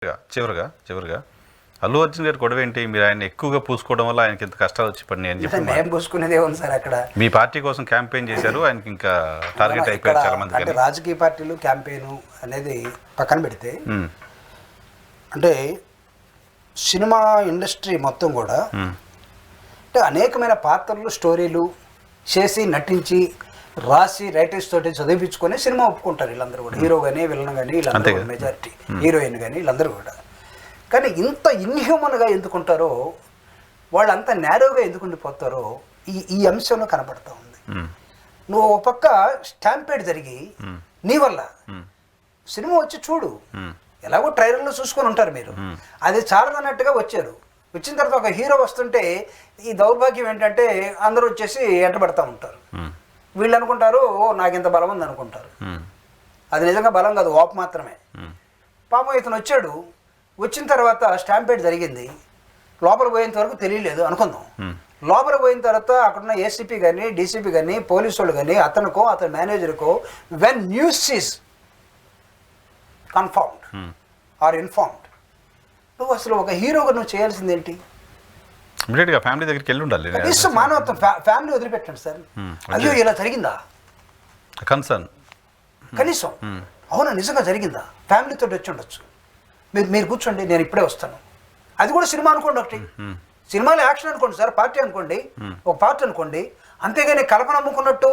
చివరిగా అల్లు అర్జున్ గారి గొడవ ఏంటి? మీరు ఆయన ఎక్కువగా పూసుకోవడం వల్ల ఆయనకి ఇంత కష్టాలు వచ్చి పడినాయి అని చెప్పి మేము పూసుకునేదే ఉంది సార్. అక్కడ మీ పార్టీ కోసం క్యాంపెయిన్ చేశారు, ఆయనకి ఇంకా టార్గెట్ అయిపోయారు చాలా మంది. అంటే రాజకీయ పార్టీలు క్యాంపెయిన్ అనేది పక్కన పెడితే, అంటే సినిమా ఇండస్ట్రీ మొత్తం కూడా అంటే అనేకమైన పాత్రలు, స్టోరీలు చేసి నటించి రాసి రైటర్స్ తోటి చదివించుకొని సినిమా ఒప్పుకుంటారు వీళ్ళందరూ కూడా. హీరో కానీ విలన్ కానీ వీళ్ళందరూ కూడా, మెజారిటీ హీరోయిన్ కానీ వీళ్ళందరూ కూడా. కానీ ఇంత ఇన్హ్యూమన్గా ఎందుకుంటారో, వాళ్ళు అంత నేరోగా ఎందుకు ఉండిపోతారో ఈ అంశంలో కనపడతా ఉంది. నువ్వు ఒక పక్క స్టాంపేడ్ జరిగి నీ వల్ల సినిమా వచ్చి చూడు, ఎలాగో ట్రైలర్లో చూసుకొని ఉంటారు మీరు, అది చాలదన్నట్టుగా వచ్చారు. వచ్చిన తర్వాత ఒక హీరో వస్తుంటే ఈ దౌర్భాగ్యం ఏంటంటే అందరూ వచ్చేసి ఎంటబడతా ఉంటారు. వీళ్ళు అనుకుంటారు నాకు ఇంత బలం ఉంది అనుకుంటారు. అది నిజంగా బలం కాదు, ఓపు మాత్రమే. పాపం ఇతను వచ్చాడు, వచ్చిన తర్వాత స్టాంపేడ్ జరిగింది, లోపల పోయేంత వరకు తెలియలేదు అనుకుందాం. లోపల పోయిన తర్వాత అక్కడున్న ఏసీపీ కానీ డీసీపీ కానీ పోలీసు వాళ్ళు కానీ అతనికో అతని మేనేజర్కో when news is confirmed or informed, నువ్వు అసలు ఒక హీరోగా నువ్వు చేయాల్సింది ఏంటి? ఫ్యామిలీ దగ్గరికి వెళ్ళి ఉండాలి. కనీసం మానవత్వం, ఫ్యామిలీ వదిలిపెట్టండి సార్. అయ్యో ఇలా జరిగిందా కన్సర్న్ కనీసం, అవునా నిజంగా జరిగిందా, ఫ్యామిలీతో వచ్చి ఉండొచ్చు. మీరు కూర్చోండి, నేను ఇప్పుడే వస్తాను. అది కూడా సినిమా అనుకోండి, ఒకటి సినిమాలో యాక్షన్ అనుకోండి సార్, పార్టీ అనుకోండి, ఒక పార్టీ అనుకోండి. అంతేగాని కల్పన అమ్ముకున్నట్టు,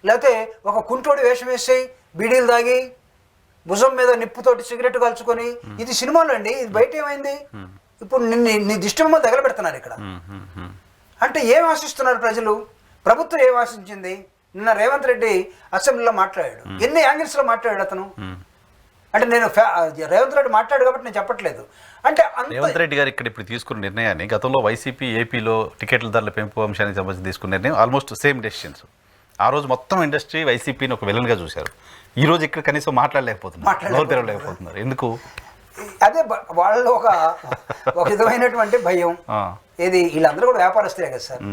లేకపోతే ఒక కుంటోడి వేషం వేసి బీడీలు తాగి భుజం మీద నిప్పుతోటి సిగరెట్ కాల్చుకొని, ఇది సినిమాలో అండి. ఇది బయట ఏమైంది? ఇప్పుడు నీ దిష్టి బొమ్మలు తగలబెడుతున్నారు ఇక్కడ. అంటే ఏం ఆశిస్తున్నారు ప్రజలు? ప్రభుత్వం ఏం ఆశించింది? నిన్న రేవంత్ రెడ్డి అసెంబ్లీలో మాట్లాడాడు, ఎన్ని యాంగిల్స్లో మాట్లాడాడు అతను. అంటే నేను రేవంత్ రెడ్డి మాట్లాడు కాబట్టి నేను చెప్పట్లేదు. అంటే రేవంత్ రెడ్డి గారు ఇక్కడ ఇప్పుడు తీసుకున్న నిర్ణయాన్ని గతంలో వైసీపీ ఏపీలో టికెట్ల ధరల పెంపు అంశానికి సంబంధించి తీసుకున్న నిర్ణయం ఆల్మోస్ట్ సేమ్ డెసిషన్స్. ఆ రోజు మొత్తం ఇండస్ట్రీ వైసీపీని ఒక విలన్గా చూశారు. ఈ రోజు ఇక్కడ కనీసం మాట్లాడలేకపోతున్నారు. ఎందుకు? అదే వాళ్ళు ఒక విధమైనటువంటి భయం. ఏది వీళ్ళందరూ కూడా వ్యాపారస్తులే కదా సార్.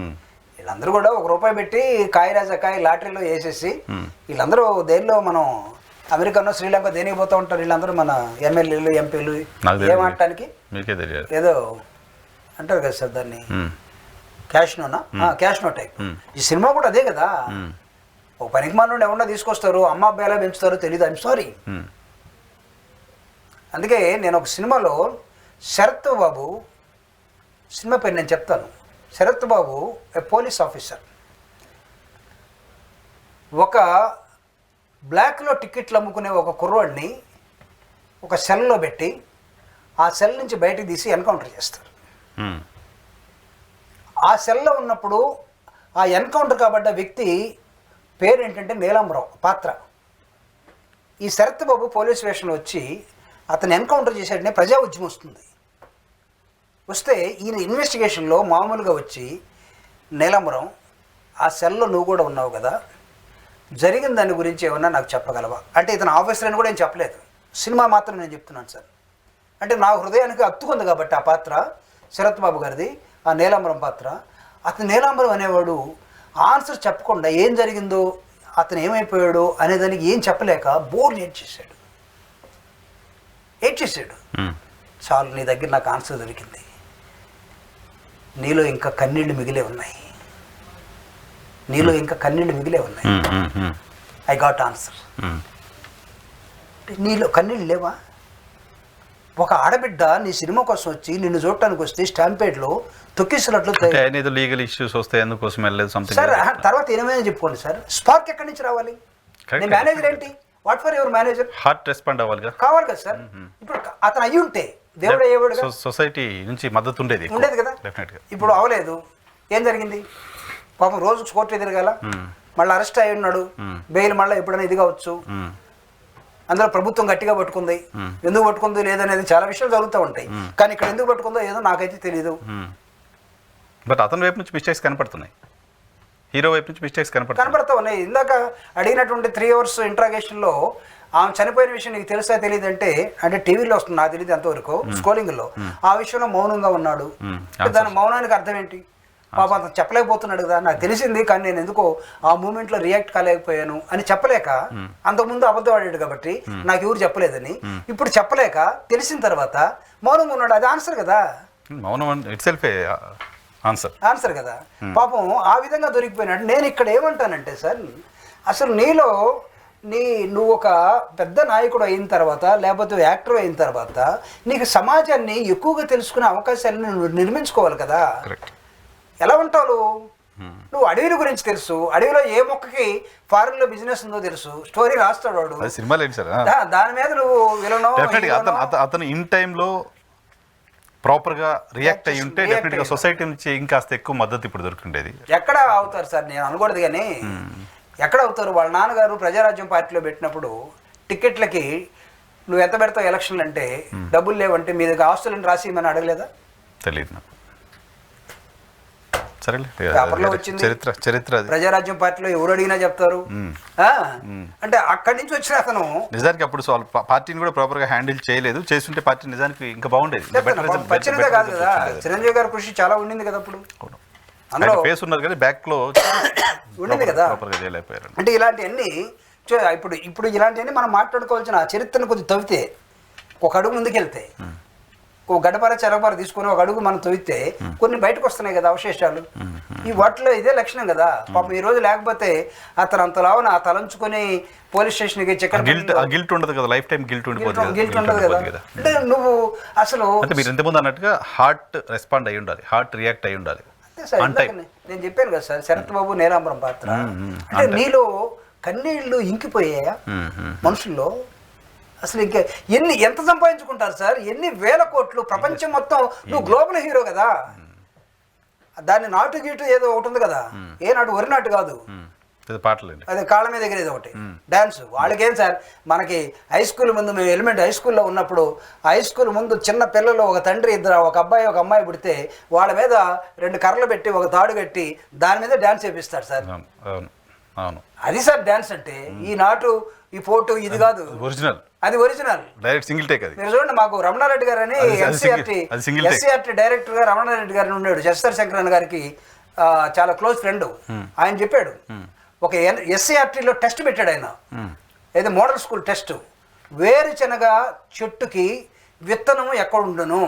వీళ్ళందరూ కూడా ₹1 పెట్టి కాయ లాటరీలో వేసేసి, వీళ్ళందరూ దేనిలో మనం అమెరికానో శ్రీలంక దేనికి పోతూ ఉంటారు వీళ్ళందరూ, మన ఎమ్మెల్యేలు ఎంపీలు ఏమాడటానికి ఏదో అంటారు కదా సార్ దాన్ని, క్యాష్ నో టైప్. ఈ సినిమా కూడా అదే కదా. ఒక పనికి మానుండి ఎవరన్నా తీసుకొస్తారు, అమ్మ అబ్బాయి ఎలా పెంచుతారో తెలియదు. I'm sorry. అందుకే నేను ఒక సినిమాలో శరత్ బాబు సినిమా పేరు నేను చెప్తాను. శరత్ బాబు ఏ పోలీస్ ఆఫీసర్, ఒక బ్లాక్లో టికెట్లు అమ్ముకునే ఒక కుర్రాడిని ఒక సెల్లో పెట్టి ఆ సెల్ నుంచి బయటకు తీసి ఎన్కౌంటర్ చేస్తారు. ఆ సెల్లో ఉన్నప్పుడు ఆ ఎన్కౌంటర్ కాబడ్డ వ్యక్తి పేరు ఏంటంటే నీలాంబరావు పాత్ర. ఈ శరత్ బాబు పోలీస్ స్టేషన్లో వచ్చి అతను ఎన్కౌంటర్ చేసేటనే ప్రజా ఉద్యమం వస్తుంది. వస్తే ఈయన ఇన్వెస్టిగేషన్లో మామూలుగా వచ్చి, నీలాంబరం ఆ సెల్లో నువ్వు కూడా ఉన్నావు కదా, జరిగిన దాని గురించి ఏమన్నా నాకు చెప్పగలవా అంటే, ఇతను ఆఫీసర్ అని కూడా ఏం చెప్పలేదు, సినిమా మాత్రం నేను చెప్తున్నాను సార్. అంటే నా హృదయానికి అత్తుకుంది కాబట్టి ఆ పాత్ర శరత్ బాబు గారిది, ఆ నీలాంబరం పాత్ర. అతను నీలాంబరం అనేవాడు ఆన్సర్ చెప్పకుండా ఏం జరిగిందో, అతను ఏమైపోయాడో అనేదానికి ఏం చెప్పలేక బోర్డు ఏడ్చేసాడు. చాలు, నీ దగ్గర నాకు ఆన్సర్ దొరికింది, నీలో ఇంకా కన్నీళ్లు మిగిలే ఉన్నాయి, ఐ గాట్ ఆన్సర్. నీలో కన్నీళ్ళు లేవా? ఒక ఆడబిడ్డ నీ సినిమా కోసం వచ్చి నిన్ను చూడటానికి వస్తే స్టాంపేడ్లో తొక్కిస్తున్నట్లు లీగల్ ఇష్యూస్ వస్తాయి, అందుకోసం వెళ్ళలేదు సార్. తర్వాత ఏమైనా చెప్పుకోండి సార్, స్పార్క్ ఎక్కడి నుంచి రావాలి? నీ మేనేజర్ ఏంటి? What for your manager? Heart respond కావాలి కదా సార్. ఇప్పుడు అతను అయ్యి ఉంటే దేవుడు అయ్యేవాడు, సొసైటీ నుంచి మద్దతు ఉండేది కదా. ఇప్పుడు అవలేదు, ఏం జరిగింది? పాపం రోజు కోర్టు తిరగాల, మళ్ళీ అరెస్ట్ అయి ఉన్నాడు, బెయిల్ మళ్ళీ ఎప్పుడైనా ఇది కావచ్చు. అందులో ప్రభుత్వం గట్టిగా పట్టుకుంది, ఎందుకు పట్టుకుంది లేదనేది చాలా విషయాలు జరుగుతూ ఉంటాయి. కానీ ఇక్కడ ఎందుకు పట్టుకుందో ఏదో నాకైతే తెలియదు. బట్ అతని వైపు నుంచి మిస్టేక్స్ కనపడుతున్నాయి, హీరో వైపు నుంచి మిస్టేక్స్ కనపడతా ఉన్నాయి. ఇందాక అడిగినటువంటి 3 hours ఇంట్రాగేషన్లో ఆమె చనిపోయిన విషయం నీకు తెలుసా తెలియదు అంటే టీవీలో వస్తుంది, నాకు తెలియదు అంతవరకు, స్క్రోలింగ్లో ఆ విషయంలో మౌనంగా ఉన్నాడు. దాని మౌనానికి అర్థం ఏంటి? పాప అతను చెప్పలేకపోతున్నాడు కదా, నాకు తెలిసింది కానీ నేను ఎందుకో ఆ మూమెంట్లో రియాక్ట్ కాలేకపోయాను అని చెప్పలేక, అంతకుముందు అబద్ధం ఆడాడు కాబట్టి నాకు ఎవరు చెప్పలేదని, ఇప్పుడు చెప్పలేక తెలిసిన తర్వాత మౌనంగా ఉన్నాడు. అది ఆన్సర్ కదా, మౌనం ఇట్ సెల్ఫ్ ఆన్సర్ కదా. పాపం ఆ విధంగా దొరికిపోయినాడు. నేను ఇక్కడ ఏమంటానంటే సార్, అసలు నీలో నువ్వు ఒక పెద్ద నాయకుడు అయిన తర్వాత లేకపోతే యాక్టర్ అయిన తర్వాత నీకు సమాజాన్ని ఎక్కువగా తెలుసుకునే అవకాశాలను నువ్వు నిర్మించుకోవాలి కదా. ఎలా ఉంటావు నువ్వు అడవిల గురించి తెలుసు, అడవిలో ఏ మొక్కకి ఫారెన్లో బిజినెస్ ఉందో తెలుసు, స్టోరీ రాస్తాడు వాడు, సినిమా లేదు సార్, దాని మీద నువ్వు విలను. అతను ఇన్ టైంలో ప్రాపర్గా రియాక్ట్ అయ్యి ఉంటే డెఫినెట్గా సొసైటీ నుంచి ఇంకాస్త ఎక్కువ మద్దతు ఇప్పుడు దొరుకుతుండేది. ఎక్కడ అవుతారు సార్, నేను అనకూడదు కానీ ఎక్కడ అవుతారు. వాళ్ళ నాన్నగారు ప్రజారాజ్యం పార్టీలో పెట్టినప్పుడు టికెట్లకి నువ్వు ఎంత పెడతావు ఎలక్షన్లు అంటే, డబ్బులు లేవంటే మీ దగ్గర ఆస్తులను రాసి ఏమైనా అడగలేదా? తెలియదు నాకు. సరేలే, పేపర్లో వచ్చింది చరిత్ర. ప్రజారాజ్యం పార్టీలో ఎవరు అడిగినా చెప్తారు. అంటే అక్కడి నుంచి వచ్చిన అతను నిజానికి అప్పుడు పార్టీని కూడా ప్రాపర్ గా హ్యాండిల్ చేయలేదు. చేస్తుంటే పార్టీ నిజానికి ఇంకా బాగుండేది. పచ్చినదే కాదు కదా, చిరంజీవి గారి కృషి చాలా ఉండింది కదా అప్పుడు. అందులో ఫేస్ ఉన్నారు కానీ బ్యాక్ లో ఉండింది కదా. ప్రాపర్ గా చేయలేకపోయారు. అంటే ఇలాంటివన్నీ ఇప్పుడు ఇలాంటివన్నీ మనం మాట్లాడుకోవాల్సిన చరిత్రను కొద్దిగా తవ్వితే, ఒక అడుగు ముందుకెళ్తే, ఒక గడపర చెరగపర తీసుకొని ఒక అడుగు మనం తవ్వితే కొన్ని బయటకు వస్తున్నాయి కదా అవశేషాలు. ఈ వాటిలో ఇదే లక్షణం కదా. పాపం ఈ రోజు లేకపోతే అతను అంతలావున తలంచుకొని పోలీస్ స్టేషన్కి గిల్ట్ ఉండదు కదా, లైఫ్ టైం గిల్ట్ ఉండదు కదా. అంటే నువ్వు అసలు అంటే మీరు ఇంతకుముందు అన్నట్టుగా హార్ట్ రెస్పాండ్ అయ్యి ఉండాలి, హార్ట్ రియాక్ట్ అయ్యి ఉండాలి. నేను చెప్పాను కదా సార్, శరత్ బాబు నీలాంబరం పాత్ర అంటే నీలో కన్నీళ్లు ఇంకిపోయాయా మనుషుల్లో? అసలు ఇంకా ఎంత సంపాదించుకుంటారు సార్, ఎన్ని వేల కోట్లు, ప్రపంచం మొత్తం. నువ్వు గ్లోబల్ హీరో కదా, దాన్ని నాటు గీటు ఏదో ఒకటి ఉంది కదా, ఏ నాటు వరి నాటు కాదు, అదే కాళ్ళ మీద ఎగిరేది ఒకటి డాన్స్. వాళ్ళకేం సార్, మనకి హై స్కూల్ ముందు మేము ఎలిమెంటరీ హై స్కూల్లో ఉన్నప్పుడు హై స్కూల్ ముందు చిన్న పిల్లలు ఒక తండ్రి ఇద్దరు, ఒక అబ్బాయి ఒక అమ్మాయి పుడితే వాళ్ళ మీద 2 కర్రలు పెట్టి ఒక తాడు కట్టి దాని మీద డాన్స్ చేపిస్తారు సార్. అది సార్ డాన్స్ అంటే. ఈ నాటు ఈ ఫోటో ఇది కాదు ఒరిజినల్, అది ఒరిజినల్ డైరెక్ట్ సింగిల్ టేక్. అది మీరు చూడండి, మాకు రమణారెడ్డి గారు అని ఎస్సీఆర్టీ డైరెక్టర్ గా రమణారెడ్డి గారు ఉన్నాడు, జస్టర్ శంకరన్ గారికి చాలా క్లోజ్ ఫ్రెండ్. ఆయన చెప్పాడు, ఒక ఎస్సీఆర్టీలో టెస్ట్ పెట్టాడు ఆయన, ఏదో మోడల్ స్కూల్ టెస్ట్. వేరుశనగ చెట్టుకి విత్తనం ఎక్కడుండును,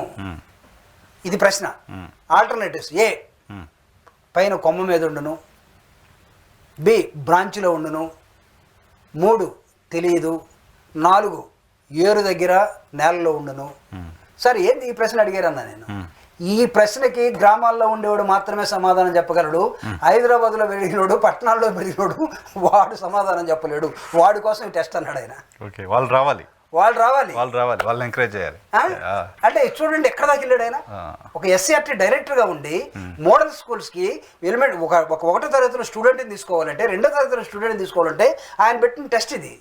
ఇది ప్రశ్న. ఆల్టర్నేటివ్స్: ఏ పైన కొమ్మ మీద ఉండును, బి బ్రాంచ్లో ఉండును, 3 తెలియదు, 4 ఏరు దగ్గర నేలలో ఉండును. సార్ ఏంది ఈ ప్రశ్న అడిగారన్నా నేను. ఈ ప్రశ్నకి గ్రామాల్లో ఉండేవాడు మాత్రమే సమాధానం చెప్పగలడు. హైదరాబాద్లో పెరిగినోడు, పట్టణాల్లో పెరిగినోడు వాడు సమాధానం చెప్పలేడు. వాడి కోసం ఈ టెస్ట్ అన్నాడు ఆయన. వాళ్ళు రావాలి, వాళ్ళని ఎంకరేజ్ చేయాలి. అంటే చూడండి ఎక్కడ దాకా వెళ్ళాడు ఆయన. ఒక ఎస్సీఆర్టీ డైరెక్టర్గా ఉండి మోడల్ స్కూల్స్కి ఎలిమెంట్ ఒక 1వ తరగతిలో స్టూడెంట్ని తీసుకోవాలంటే, 2వ తరగతిలో స్టూడెంట్ని తీసుకోవాలంటే ఆయన పెట్టిన టెస్ట్ ఇది.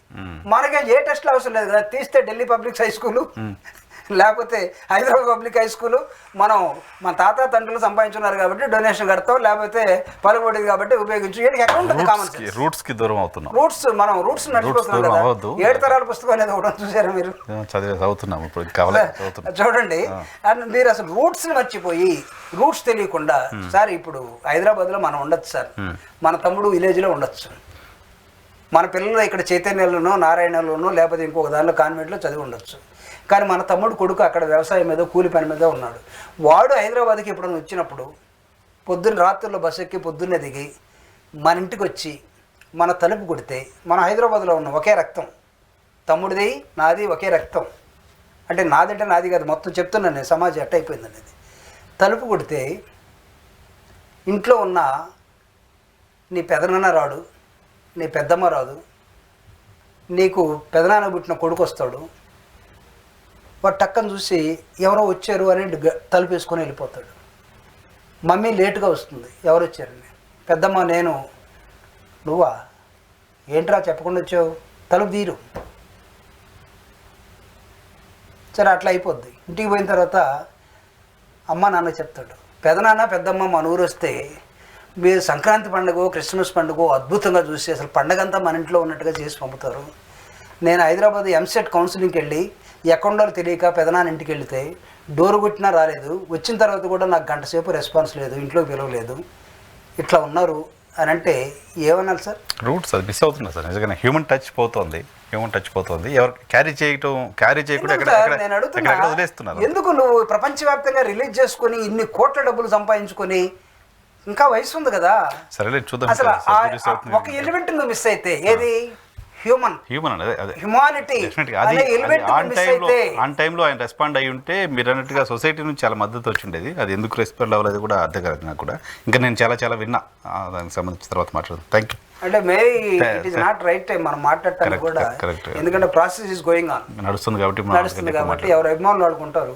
మనకి ఏ టెస్ట్లు అవసరం లేదు కదా. తీస్తే ఢిల్లీ పబ్లిక్ హై స్కూలు, లేకపోతే హైదరాబాద్ పబ్లిక్ హై స్కూలు, మన తాత తండ్రులు సంపాదించున్నారు కాబట్టి డొనేషన్ కడతాం, లేకపోతే పలుబడిది కాబట్టి ఉపయోగించు. ఎక్కడ ఉంటుంది కామన్ సెన్స్? రూట్స్కి దూరం అవుతున్నాం. మనం రూట్స్ నడిచిపోతున్నాం కదా. 7 తరాల పుస్తకం అనేది ఒకటి చూసారా మీరు? చూడండి, మీరు అసలు రూట్స్ని మర్చిపోయి, రూట్స్ తెలియకుండా. సార్ ఇప్పుడు హైదరాబాద్లో మనం ఉండొచ్చు సార్, మన తమ్ముడు విలేజ్లో ఉండొచ్చు, మన పిల్లలు ఇక్కడ చైతన్యలోనో నారాయణలోనో లేకపోతే ఇంకొక దానిలో కాన్వెంట్లో చదివి ఉండొచ్చు. కానీ మన తమ్ముడు కొడుకు అక్కడ వ్యవసాయం మీద కూలి పని మీద ఉన్నాడు. వాడు హైదరాబాద్కి ఎప్పుడైనా వచ్చినప్పుడు రాత్రుల్లో బస్సు ఎక్కి పొద్దున్నే దిగి మన ఇంటికి వచ్చి మన తలుపు కొడితే, మనం హైదరాబాద్లో ఉన్నాం, ఒకే రక్తం, తమ్ముడిది నాది ఒకే రక్తం. అంటే నాదంటే నాది కాదు, మొత్తం చెప్తున్నాను నేను, సమాజం ఎట్ట అయిపోయింది అనేది. తలుపు కొడితే ఇంట్లో ఉన్న నీ పెదనాన్న రాడు, నీ పెద్దమ్మ రాదు, నీకు పెదనాన్న పుట్టిన కొడుకు వస్తాడు. వాడు టక్కని చూసి ఎవరో వచ్చారు అని తలుపు వేసుకొని వెళ్ళిపోతాడు. మమ్మీ లేటుగా వస్తుంది, ఎవరు వచ్చారని. పెద్దమ్మ: నేను. నువ్వా? ఏంట్రా చెప్పకుండా వచ్చావు, తలుపు తీరు. సరే అట్లా అయిపోద్ది. ఇంటికి పోయిన తర్వాత అమ్మ నాన్న చెప్తాడు, పెదనాన్న పెద్దమ్మ మన ఊరు వస్తే మీరు సంక్రాంతి పండుగ క్రిస్మస్ పండుగ అద్భుతంగా చూసి అసలు పండగ అంతా మన ఇంట్లో ఉన్నట్టుగా చేసి పంపుతారు. నేను హైదరాబాద్ ఎంసెట్ కౌన్సిలింగ్కి వెళ్ళి ఎక్కడో తెలియక పెదనాన్న ఇంటికి వెళితే డోర్ కొట్టినా రాలేదు, వచ్చిన తర్వాత కూడా నాకు గంట సేపు రెస్పాన్స్ లేదు, ఇంట్లోకి పిలవలేదు, ఇట్లా ఉన్నారు అని అంటే ఏమన్నారు సార్? రూట్స్ అది మిస్ అవుతుంది సార్, నిజంగా హ్యూమన్ టచ్ పోతుంది, ఎవరు క్యారీ చేయకుండా నేను ఎక్కడ వదిలేస్తున్నారు. ఎందుకు నువ్వు ప్రపంచవ్యాప్తంగా రిలీజ్ చేసుకుని ఇన్ని కోట్ల డబ్బులు సంపాదించుకొని ఇంకా వయసు ఉంది కదా, సరేలే చూద్దాం. అసలు ఒక ఎలిమెంట్ నువ్వు మిస్ అయితే ఏది హ్యూమన్ అనేది అదే హ్యుమానిటీ ఆన్ టైంలో ఆయన రెస్పాండ్ అయ్యి ఉంటే మీరు అన్నట్టుగా సొసైటీ నుంచి చాలా మద్దతు వచ్చి ఉండేది. అది ఎందుకు రెస్పాండ్ అవ్వలేదు కూడా అర్థం కాదు నాకు కూడా. ఇంకా నేను చాలా విన్నా దానికి సంబంధించిన తర్వాత మాట్లాడదాం. Thank you. అంటే maybe it is not right time మనం మాట్లాడటానికి కూడా, ఎందుకంటే ప్రాసెస్ ఇస్ గోయింగ్ ఆన్, నడుస్తుంది కాబట్టి ఎవరు అభిమానులు ఆడుకుంటారు.